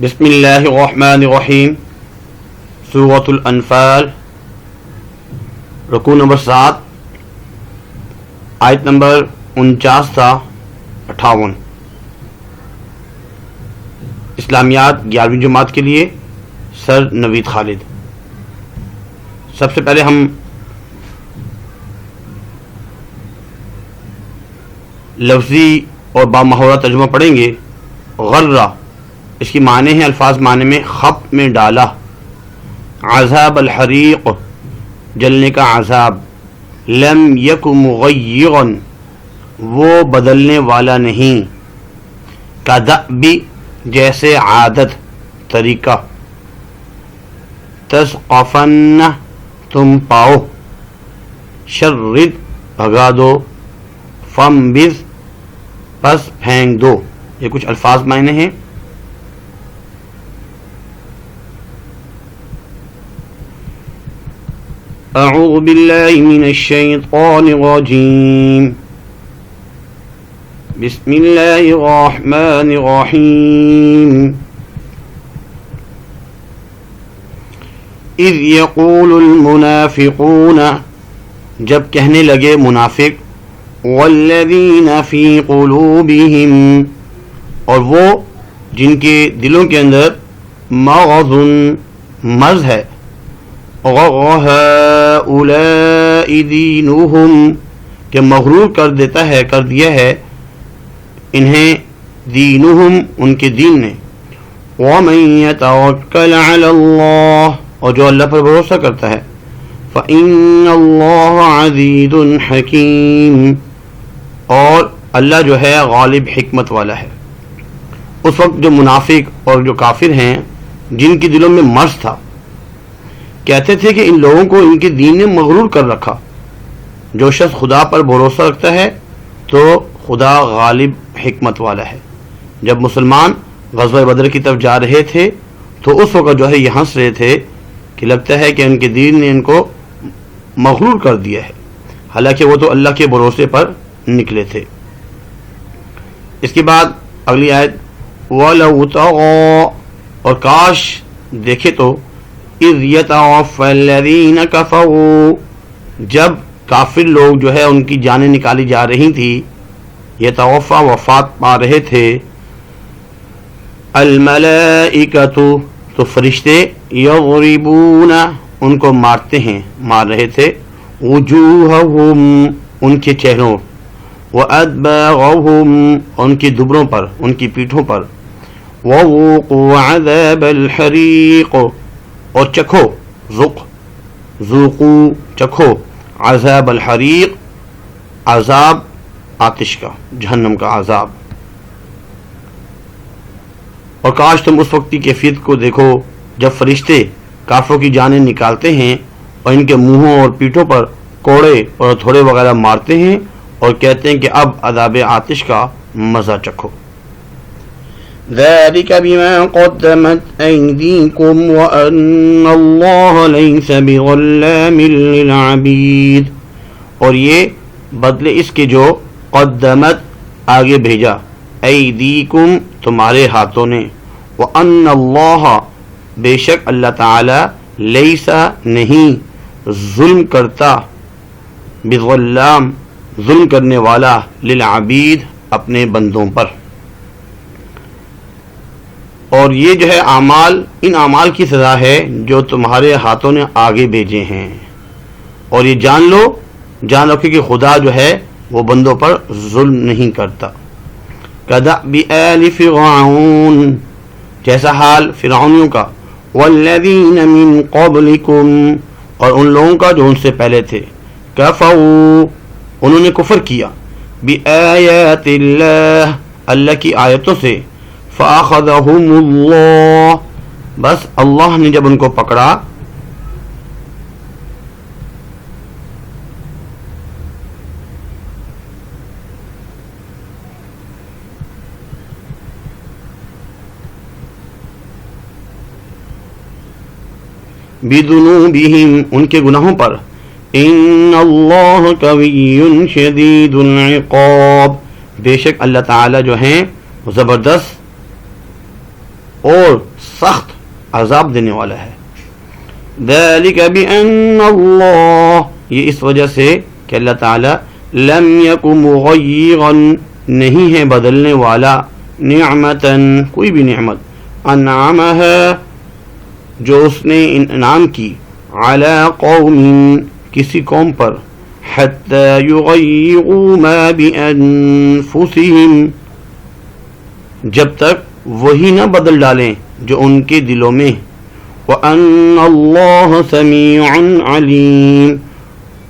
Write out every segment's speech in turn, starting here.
بسم اللہ الرحمن الرحیم. سورۃ الانفال، رکوع نمبر 7، آیت نمبر 49 تا 58. اسلامیات 11ویں جماعت کے لیے سر نوید خالد. سب سے پہلے ہم لفظی اور بامحورہ ترجمہ پڑھیں گے. غرہ، اس کی معنی ہے، الفاظ معنی میں خپ میں ڈالا. عذاب الحریق، جلنے کا عذاب. لم یک مغیرا، وہ بدلنے والا نہیں. کدأب، جیسے عادت، طریقہ. تثقفن، تم پاؤ. شرد، بھگا دو. فانبذ، پس پھینک دو. یہ کچھ الفاظ معنی ہیں. اعوذ باللہ من الشیطان الرجیم. بسم اللہ الرحمن الرحیم. اذ یقول المنافقون، جب کہنے لگے منافق. والذین فی قلوبہم، اور وہ جن کے دلوں کے اندر مرض، مرض ہے. غر ہؤلاء دینہم، کہ مغرور کر دیتا ہے، کر دیا ہے انہیں دینہم، ان کے دین نے. ومن یتوکل علی اللہ، اور جو اللہ پر بھروسہ کرتا ہے. فإن اللہ عزیز حکیم، اور اللہ جو ہے غالب حکمت والا ہے. اس وقت جو منافق اور جو کافر ہیں جن کے دلوں میں مرض تھا، کہتے تھے کہ ان لوگوں کو ان کے دین نے مغرور کر رکھا. جو شخص خدا پر بھروسہ رکھتا ہے تو خدا غالب حکمت والا ہے. جب مسلمان غزوہ بدر کی طرف جا رہے تھے تو اس وقت جو ہے یہ ہنس رہے تھے کہ لگتا ہے کہ ان کے دین نے ان کو مغرور کر دیا ہے، حالانکہ وہ تو اللہ کے بھروسے پر نکلے تھے. اس کے بعد اگلی آیت. وَلَوْ تَرَىٰ، اور کاش دیکھے تو. اِذْ يَتَوَفَّى الَّذِينَ كَفَرُوا، جب کافر لوگ جو ہے ان کی جانیں نکالی جا رہی تھی. یتوفا، وفات پا رہے تھے. الملائکۃ، تو فرشتے. یضربون، ان کو مارتے ہیں، مار رہے تھے. وجوہہم، ان کے چہروں. وادبارہم، ان کی دبروں پر، ان کی پیٹھوں پر. وذوقوا عذاب الحریق، اور چکھو. ذوقوا، چکھو. عذاب الحریق، عذاب آتش کا، جہنم کا عذاب. اور کاش تم اس وقت کی کیفیت کو دیکھو جب فرشتے کافروں کی جانیں نکالتے ہیں اور ان کے منہوں اور پیٹھوں پر کوڑے اور تھوڑے وغیرہ مارتے ہیں اور کہتے ہیں کہ اب عذاب آتش کا مزہ چکھو. ذلك بما قدمت أيديكم وأن الله ليس بظلام للعبيد، اور یہ بدلے اس کے جو قدمت، آگے بھیجا. ایدیکم، تمہارے ہاتھوں نے. وَأَنَّ اللَّهَ، بے شک اللہ تعالی. لیسا، نہیں. ظلم کرتا، بظلام، ظلم کرنے والا. للعبید، اپنے بندوں پر. اور یہ جو ہے اعمال، ان اعمال کی سزا ہے جو تمہارے ہاتھوں نے آگے بھیجے ہیں. اور یہ جان لو کہ خدا جو ہے وہ بندوں پر ظلم نہیں کرتا. کدأب آل فرعون، جیسا حال فرعونیوں کا. والذین من قبلکم، اور ان لوگوں کا جو ان سے پہلے تھے. کفروا، انہوں نے کفر کیا. بآیات اللہ، اللہ کی آیتوں سے. فأخذهم اللہ، بس اللہ نے جب ان کو پکڑا. بذنوبہم، ان کے گناہوں پر. ان اللہ قوی شدید العقاب، بے شک اللہ تعالی جو ہیں زبردست اور سخت عذاب دینے والا ہے. ذلك بأن اللہ، یہ اس وجہ سے کہ اللہ تعالی لم یک مغیرا، نہیں ہے بدلنے والا، نعمتا، کوئی بھی نعمت، انعمها، جو اس نے انعام کی، علی قوم، کسی قوم پر، حتی یغیروا ما بانفسهم، جب تک وہی نہ بدل ڈالیں جو ان کے دلوں میں، وَأَنَّ اللَّهَ سَمِيعٌ عَلِيمٌ،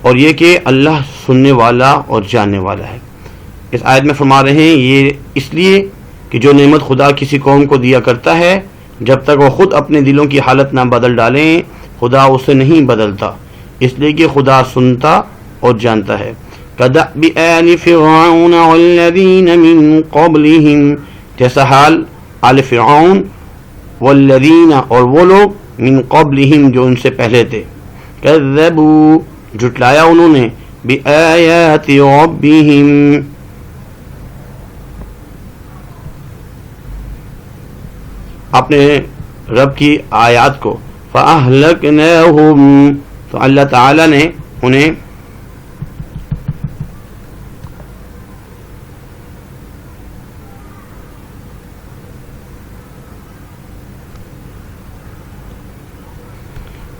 اور یہ کہ اللہ سننے والا اور جاننے والا ہے. اس آیت میں فرما رہے ہیں یہ اس لیے کہ جو نعمت خدا کسی قوم کو دیا کرتا ہے، جب تک وہ خود اپنے دلوں کی حالت نہ بدل ڈالیں خدا اسے نہیں بدلتا، اس لیے کہ خدا سنتا اور جانتا ہے. كَدَأْبِ آلِ فِرْعَوْنَ وَالَّذِينَ مِن قَبْلِهِمْ، جیسا حال آل فرعون، والذین، اور وہ لوگ، من قبلہم، جو ان سے پہلے تھے، کذبوا، جھٹلایا انہوں نے، بآیات ربہم، اپنے رب کی آیات کو، فأہلکناہم، تو اللہ تعالی نے انہیں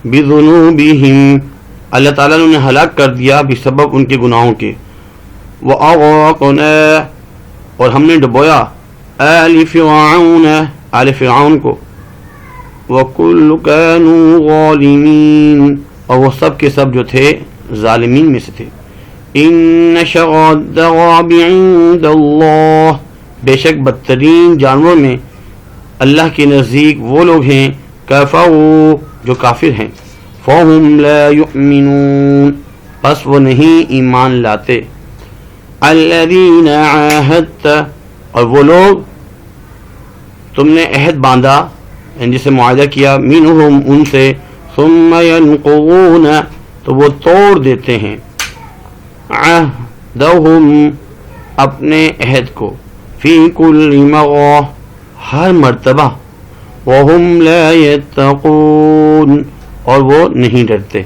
بذنوبہم، اللہ تعالیٰ نے انہیں ہلاک کر دیا بسبب ان کے گناہوں کے. وَأَغْرَقْنَا، اور ہم نے ڈبویا، آل فرعون، آل فرعون کو، وَكُلُّ كَانُوا ظَالِمِينَ، اور وہ سب کے سب جو تھے ظالمین میں سے تھے. إِنَّ شَرَّ الدَّوَابِ عِندَ اللَّهِ، بے شک بدترین جانوروں میں اللہ کے نزدیک وہ لوگ ہیں، کفروا، جو کافر ہیں، فَهُمْ لَا يُؤْمِنُونَ، پس وہ نہیں ایمان لاتے. الَّذِينَ عَاهَدتَ، اور وہ لوگ تم نے عہد باندھا، یعنی جسے معاہدہ کیا، منہم، ان سے، ثُمَّ يَنْقُضُونَ، تو وہ توڑ دیتے ہیں، عَهْدَهُمْ، اپنے عہد کو، فِي كُلِّ مَرَّةٍ، ہر مرتبہ، وَهُمْ لَا يَتَّقُونَ، اور وہ نہیں ڈرتے.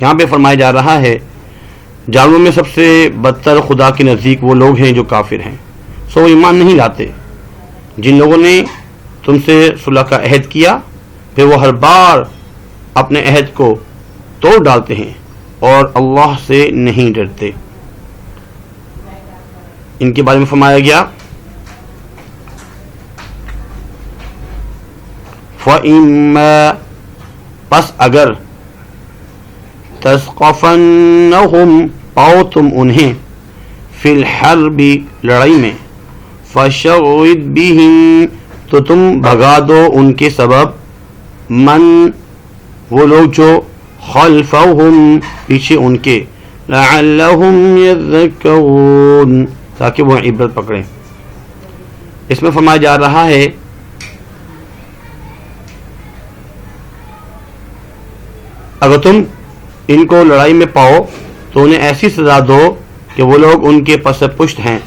یہاں پہ فرمایا جا رہا ہے جانوروں میں سب سے بدتر خدا کے نزدیک وہ لوگ ہیں جو کافر ہیں، سو ایمان نہیں لاتے. جن لوگوں نے تم سے صلح کا عہد کیا، پھر وہ ہر بار اپنے عہد کو توڑ ڈالتے ہیں اور اللہ سے نہیں ڈرتے. ان کے بارے میں فرمایا گیا، فَإِمَّا، پس اگر، تَثْقَفَنَّهُمْ، پاؤ تم انہیں، فِي الْحَرْبِ، لڑائی میں، فَشَرِّدْ بِهِمْ، تو تم بھگا دو ان کے سبب، من، وہ لوگ جو، خلفہم، پیچھے ان کے، لَعَلَّهُمْ يَذَّكَّرُونَ، تاکہ وہ عبرت پکڑیں. اس میں فرمایا جا رہا ہے اگر تم ان کو لڑائی میں پاؤ تو انہیں ایسی سزا دو کہ وہ لوگ ان کے پس پشت ہیں،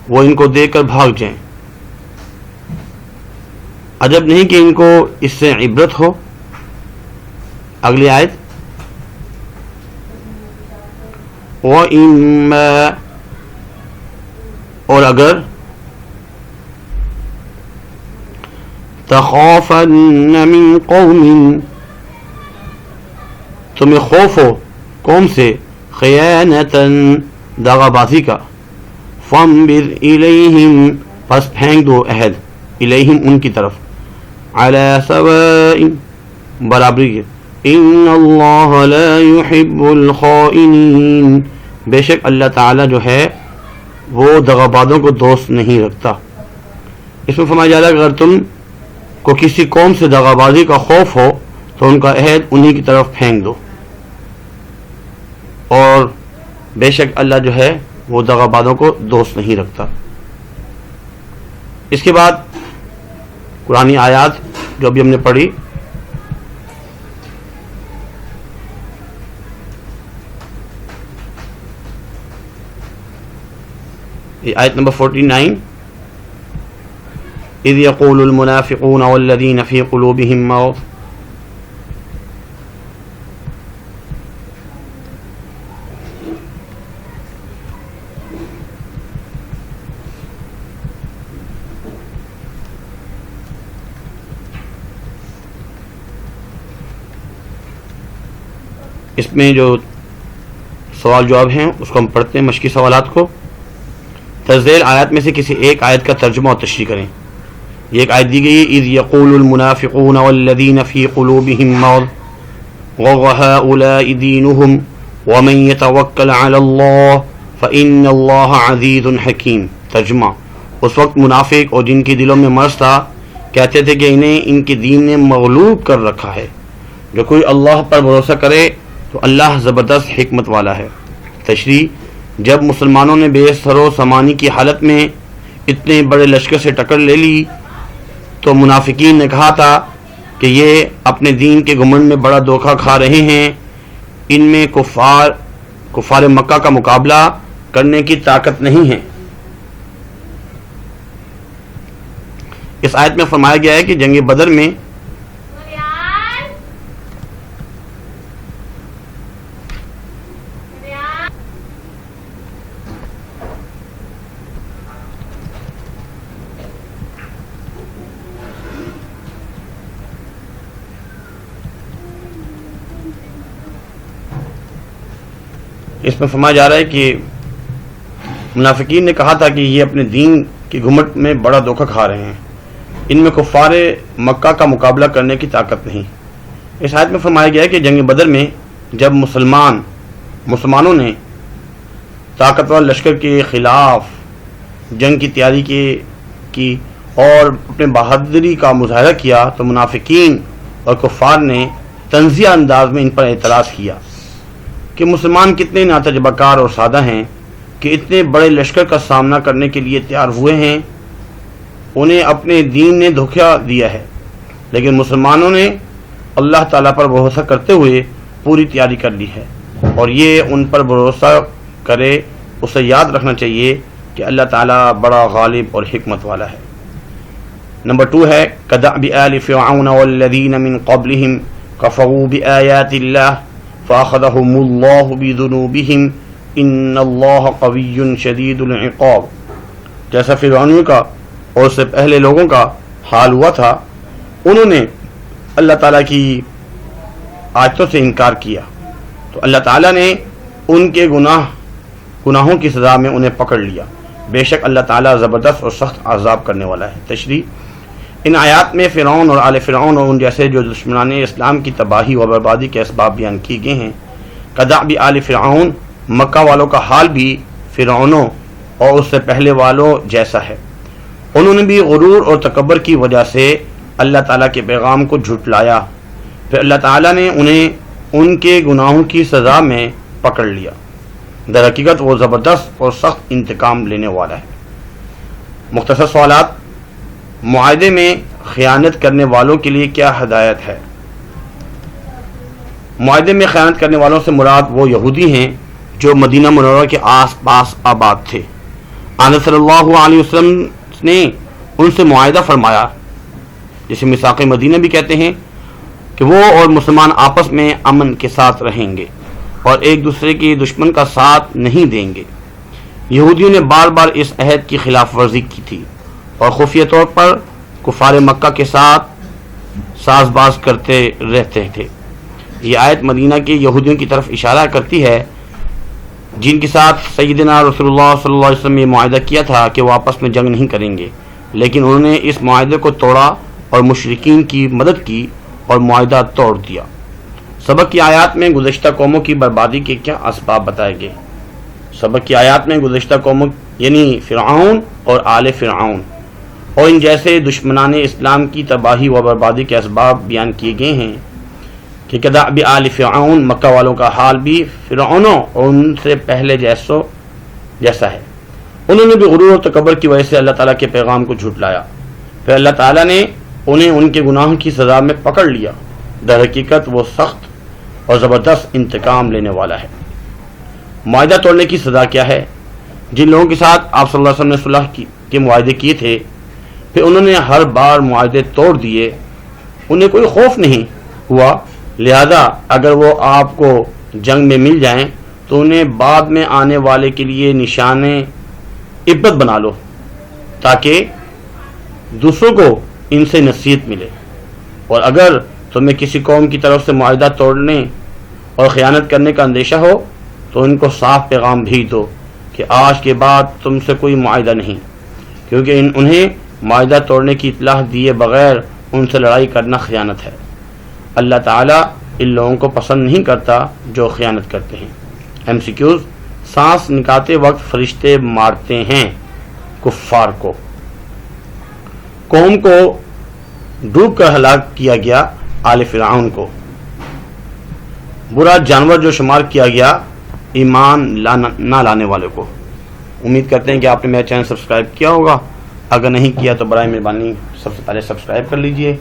وہ ان کو دیکھ کر بھاگ جائیں. عجب نہیں کہ ان کو اس سے عبرت ہو. اگلی آیت، وَإِمَّا، اور اگر، تَخَافَنَّ مِن قَوْمٍ، تمہیں خوف ہو قوم سے، خیانتاً، دغا بازی کا، فَانبِذْ إِلَيْهِمْ، پس پھینک دو عہد، الیہم، ان کی طرف، عَلَى سَوَاءٍ، برابری کے، إِنَّ اللَّهَ لَا يُحِبُّ الْخَائِنِينَ، بے شک اللہ تعالی جو ہے وہ دغا بازوں کو دوست نہیں رکھتا. اس میں فرمایا جا رہا ہے کہ اگر تم کو کسی قوم سے دغا بازی کا خوف ہو تو ان کا عہد انہی کی طرف پھینک دو، اور بے شک اللہ جو ہے وہ دغا بازوں کو دوست نہیں رکھتا. اس کے بعد قرآنی آیات جو ابھی ہم نے پڑھی، یہ آیت نمبر 49، اذ یقول المنافقون والذین فی قلوبہم مرض. اس میں جو سوال جواب ہیں اس کو ہم پڑھتے ہیں مشقی سوالات کو. تذیل آیات میں سے کسی ایک آیت کا ترجمہ اور تشریح کریں. یہ ایک آیت دی گئی ہے اذ یقول المنافقون والذین فی قلوبہم مرض وهؤلاء دینہم ومن یتوکل علی اللہ فإن اللہ عزیز حکیم. ترجمہ: اس وقت منافق اور جن کے دلوں میں مرض تھا کہتے تھے کہ انہیں ان کے دین نے مغلوب کر رکھا ہے. جو کوئی اللہ پر بھروسہ کرے تو اللہ زبردست حکمت والا ہے. تشریح: جب مسلمانوں نے بے سر و سامانی کی حالت میں اتنے بڑے لشکر سے ٹکر لے لی تو منافقین نے کہا تھا کہ یہ اپنے دین کے گھمنڈ میں بڑا دھوکہ کھا رہے ہیں، ان میں کفار مکہ کا مقابلہ کرنے کی طاقت نہیں ہے. اس آیت میں فرمایا گیا ہے کہ جنگ بدر میں فرمایا جا رہا ہے کہ منافقین نے کہا تھا کہ یہ اپنے دین کی گھمٹ میں بڑا دھوکہ کھا رہے ہیں، ان میں کفار مکہ کا مقابلہ کرنے کی طاقت نہیں. اس آیت میں فرمایا گیا ہے کہ جنگ بدر میں جب مسلمانوں نے طاقتور لشکر کے خلاف جنگ کی تیاری کی اور اپنے بہادری کا مظاہرہ کیا تو منافقین اور کفار نے طنزیہ انداز میں ان پر اعتراض کیا کہ مسلمان کتنے ناتجربہ کار اور سادہ ہیں کہ اتنے بڑے لشکر کا سامنا کرنے کے لیے تیار ہوئے ہیں، انہیں اپنے دین نے دھوکہ دیا ہے. لیکن مسلمانوں نے اللہ تعالیٰ پر بھروسہ کرتے ہوئے پوری تیاری کر لی ہے، اور یہ ان پر بھروسہ کرے اسے یاد رکھنا چاہیے کہ اللہ تعالیٰ بڑا غالب اور حکمت والا ہے. نمبر 2 ہے کدأب آل فرعون والذین من قبلہم کفروا بآیات اللہ فأخذهم اللہ بذنوبہم ان اللہ قوی شدید العقاب. جیسا فرعونیوں کا اور اس سے پہلے لوگوں کا حال ہوا تھا، انہوں نے اللہ تعالیٰ کی آیتوں سے انکار کیا تو اللہ تعالیٰ نے ان کے گناہوں کی سزا میں انہیں پکڑ لیا. بے شک اللہ تعالیٰ زبردست اور سخت عذاب کرنے والا ہے. تشریح: ان آیات میں فرعون اور آل فرعون اور ان جیسے جو دشمنان اسلام کی تباہی و بربادی کے اسباب بیان کیے گئے ہیں. کدأب آل فرعون، مکہ والوں کا حال بھی فرعونوں اور اس سے پہلے والوں جیسا ہے. انہوں نے بھی غرور اور تکبر کی وجہ سے اللہ تعالیٰ کے پیغام کو جھٹلایا، پھر اللہ تعالیٰ نے انہیں ان کے گناہوں کی سزا میں پکڑ لیا. در حقیقت وہ زبردست اور سخت انتقام لینے والا ہے. مختصر سوالات: معاہدے میں خیانت کرنے والوں کے لیے کیا ہدایت ہے؟ معاہدے میں خیانت کرنے والوں سے مراد وہ یہودی ہیں جو مدینہ منورہ کے آس پاس آباد تھے. آنبی صلی اللہ علیہ وسلم نے ان سے معاہدہ فرمایا، جسے میثاق مدینہ بھی کہتے ہیں، کہ وہ اور مسلمان آپس میں امن کے ساتھ رہیں گے اور ایک دوسرے کی دشمن کا ساتھ نہیں دیں گے. یہودیوں نے بار بار اس عہد کی خلاف ورزی کی تھی اور خفیہ طور پر کفار مکہ کے ساتھ ساز باز کرتے رہتے تھے. یہ آیت مدینہ کے یہودیوں کی طرف اشارہ کرتی ہے جن کے ساتھ سیدنا رسول اللہ صلی اللہ علیہ وسلم نے معاہدہ کیا تھا کہ وہ آپس میں جنگ نہیں کریں گے، لیکن انہوں نے اس معاہدے کو توڑا اور مشرکین کی مدد کی اور معاہدہ توڑ دیا. سبق کی آیات میں گزشتہ قوموں کی بربادی کے کیا اسباب بتائے گئے؟ سبق کی آیات میں گزشتہ قوموں یعنی فرعون اور آل فرعون اور ان جیسے دشمنان اسلام کی تباہی و بربادی کے اسباب بیان کیے گئے ہیں کہ کدأب آل فرعون، مکہ والوں کا حال بھی فرعونوں اور ان سے پہلے جیسا ہے. انہوں نے بھی غرور اور تکبر کی وجہ سے اللہ تعالیٰ کے پیغام کو جھٹلایا، پھر اللہ تعالیٰ نے انہیں ان کے گناہوں کی سزا میں پکڑ لیا. در حقیقت وہ سخت اور زبردست انتقام لینے والا ہے. معاہدہ توڑنے کی سزا کیا ہے؟ جن لوگوں کے ساتھ آپ صلی اللہ علیہ وسلم نے صلح کے معاہدے کیے تھے پھر انہوں نے ہر بار معاہدے توڑ دیے، انہیں کوئی خوف نہیں ہوا، لہذا اگر وہ آپ کو جنگ میں مل جائیں تو انہیں بعد میں آنے والے کے لیے نشان عبرت بنا لو، تاکہ دوسروں کو ان سے نصیحت ملے۔ اور اگر تمہیں کسی قوم کی طرف سے معاہدہ توڑنے اور خیانت کرنے کا اندیشہ ہو تو ان کو صاف پیغام بھیج دو کہ آج کے بعد تم سے کوئی معاہدہ نہیں، کیونکہ انہیں معاہدہ توڑنے کی اطلاع دیے بغیر ان سے لڑائی کرنا خیانت ہے۔ اللہ تعالیٰ ان لوگوں کو پسند نہیں کرتا جو خیانت کرتے ہیں۔ MCQs: سانس نکالتے وقت فرشتے مارتے ہیں کفار کو۔ قوم کو ڈوب کر ہلاک کیا گیا آل فرعون کو۔ برا جانور جو شمار کیا گیا ایمان نہ لانے والے کو۔ امید کرتے ہیں کہ آپ نے میرا چینل سبسکرائب کیا ہوگا، اگر نہیں کیا تو برائے مہربانی سب سے پہلے سبسکرائب کر لیجئے،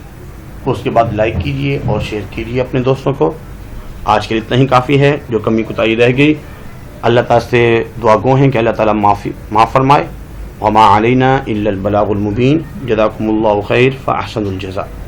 اس کے بعد لائک کیجئے اور شیئر کیجئے اپنے دوستوں کو۔ آج کے لیے اتنا ہی کافی ہے، جو کمی کوتاہی رہ گئی اللہ تعالیٰ سے دعا گو ہیں کہ اللہ تعالیٰ معاف فرمائے۔ وما علینا الا البلاغ المبین۔ جزاکم اللہ خیر فاحسن الجزاء۔